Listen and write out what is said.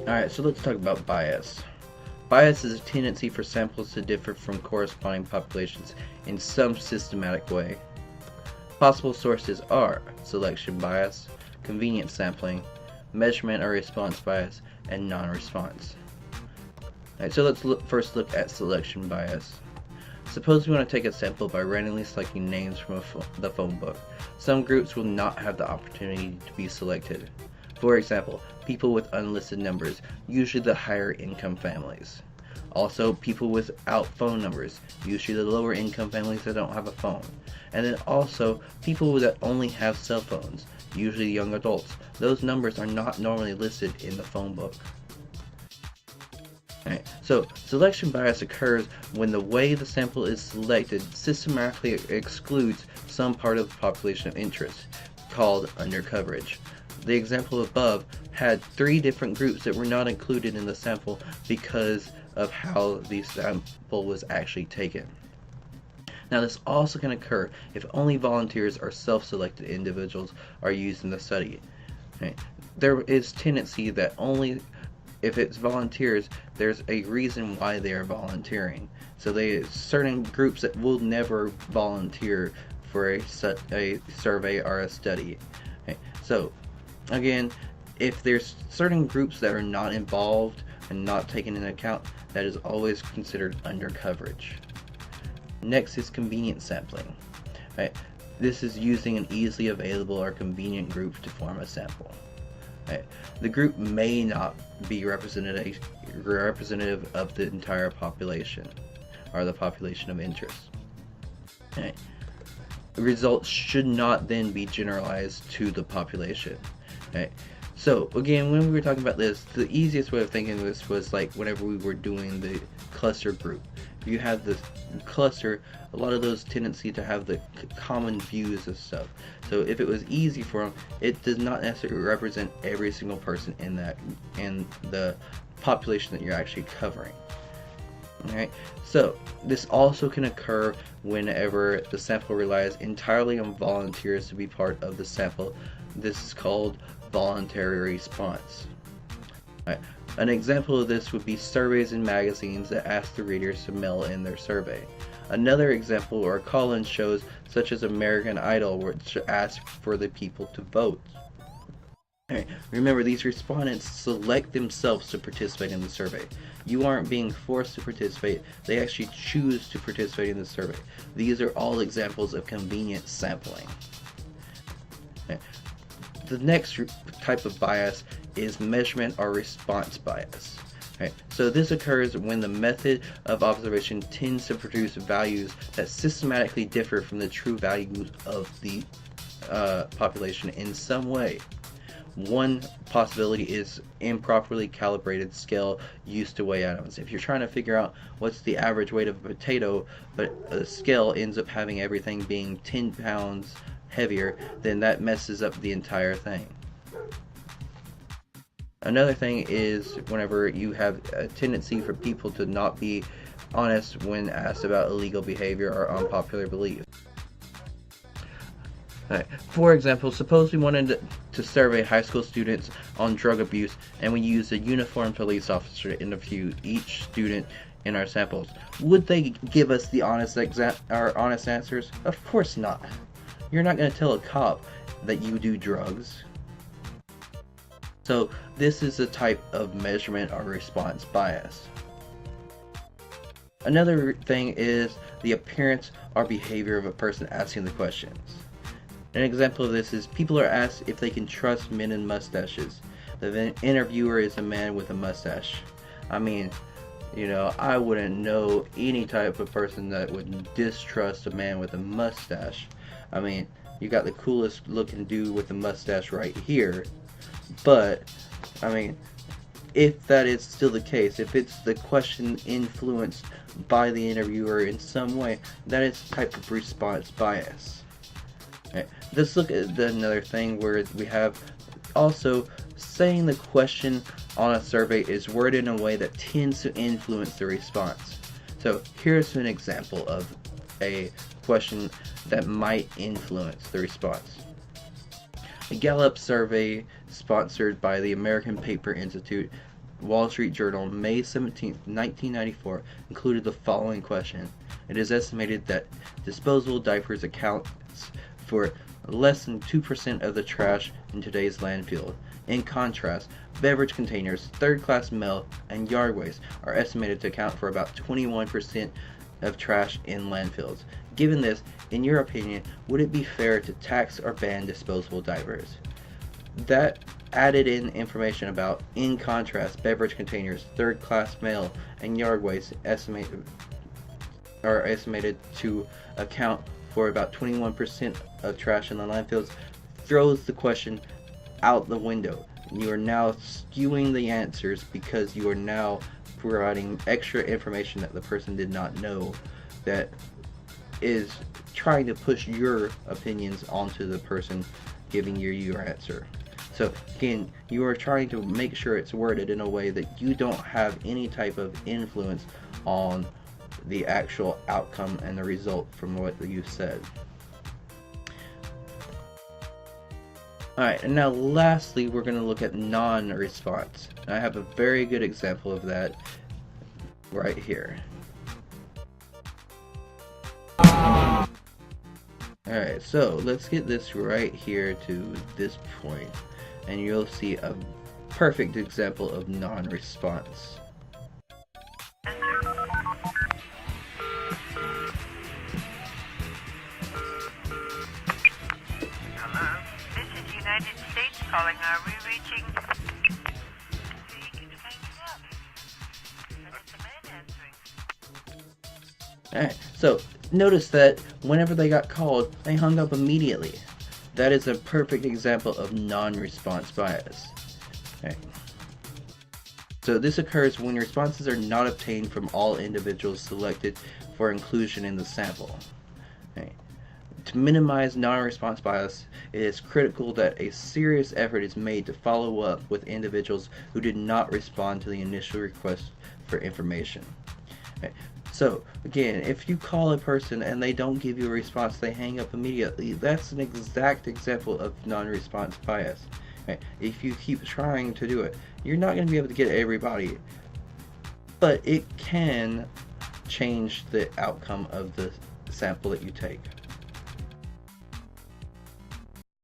Alright, so let's talk about bias. Bias is a tendency for samples to differ from corresponding populations in some systematic way. Possible sources are selection bias, convenience sampling, measurement or response bias, and non-response. Alright, so let's first look at selection bias. Suppose we want to take a sample by randomly selecting names from the phone book. Some groups will not have the opportunity to be selected. For example, people with unlisted numbers, usually the higher income families. Also, people without phone numbers, usually the lower income families that don't have a phone. And then also, people that only have cell phones, usually young adults. Those numbers are not normally listed in the phone book. Right. So, selection bias occurs when the way the sample is selected systematically excludes some part of the population of interest, called undercoverage. The example above had 3 different groups that were not included in the sample because of how the sample was actually taken. Now, this also can occur if only volunteers or self-selected individuals are used in the study. Right. There is tendency that only if it's volunteers, there's a reason why they are volunteering. So certain groups that will never volunteer for a survey or a study. Okay. So again, if there's certain groups that are not involved and not taken into account, that is always considered undercoverage. Next is convenience sampling. Right. This is using an easily available or convenient group to form a sample. Right. The group may not be representative of the entire population or the population of interest. Right. The results should not then be generalized to the population. Right. So again, when we were talking about this, the easiest way of thinking of this was like whenever we were doing the cluster group. You have this cluster, a lot of those tendency to have the common views of stuff. So if it was easy for them, it does not necessarily represent every single person in the population that you're actually covering. Alright, so this also can occur whenever the sample relies entirely on volunteers to be part of the sample. This is called voluntary response. Alright. An example of this would be surveys in magazines that ask the readers to mail in their survey. Another example are call-in shows such as American Idol, which ask for the people to vote. Right. Remember, these respondents select themselves to participate in the survey. You aren't being forced to participate, they actually choose to participate in the survey. These are all examples of convenience sampling. Right. The next type of bias is measurement or response bias. Right. So this occurs when the method of observation tends to produce values that systematically differ from the true values of the population in some way. One possibility is improperly calibrated scale used to weigh atoms. If you're trying to figure out what's the average weight of a potato, but a scale ends up having everything being 10 pounds heavier, then that messes up the entire thing. Another thing is whenever you have a tendency for people to not be honest when asked about illegal behavior or unpopular beliefs. Right. For example, suppose we wanted to survey high school students on drug abuse and we used a uniformed police officer to interview each student in our samples. Would they give us the honest answers? Of course not. You're not going to tell a cop that you do drugs. So this is a type of measurement or response bias. Another thing is the appearance or behavior of a person asking the questions. An example of this is people are asked if they can trust men in mustaches. The interviewer is a man with a mustache. I mean, I wouldn't know any type of person that would distrust a man with a mustache. I mean, you got the coolest looking dude with a mustache right here. But, I mean, if that is still the case, if it's the question influenced by the interviewer in some way, that is a type of response bias. Right. Let's look at another thing where we have also saying the question on a survey is worded in a way that tends to influence the response. So here's an example of a question that might influence the response. A Gallup survey sponsored by the American Paper Institute Wall Street Journal, May 17, 1994, included the following question. It is estimated that disposable diapers accounts for less than 2% of the trash in today's landfill. In contrast, beverage containers, third-class mail, and yard waste are estimated to account for about 21% of trash in landfills. Given this, in your opinion, would it be fair to tax or ban disposable diapers? That added in information about, in contrast, beverage containers, third-class mail, and yard waste are estimated to account for about 21% of trash in the landfills, throws the question out the window. You are now skewing the answers because you are now providing extra information that the person did not know, that is trying to push your opinions onto the person giving you your answer. So again, you are trying to make sure it's worded in a way that you don't have any type of influence on the actual outcome and the result from what you said. Alright, and now lastly, we're going to look at non-response. I have a very good example of that right here. Alright, so let's get this right here to this point, and you'll see a perfect example of non-response. Hello, this is United States calling. Are we reaching? It's hanging up. And it's a man answering. Alright, so notice that whenever they got called, they hung up immediately. That is a perfect example of non-response bias. Okay. So this occurs when responses are not obtained from all individuals selected for inclusion in the sample. Okay. To minimize non-response bias, it is critical that a serious effort is made to follow up with individuals who did not respond to the initial request for information. Okay. So, again, if you call a person and they don't give you a response, they hang up immediately. That's an exact example of non-response bias. Right? If you keep trying to do it, you're not going to be able to get everybody. But it can change the outcome of the sample that you take.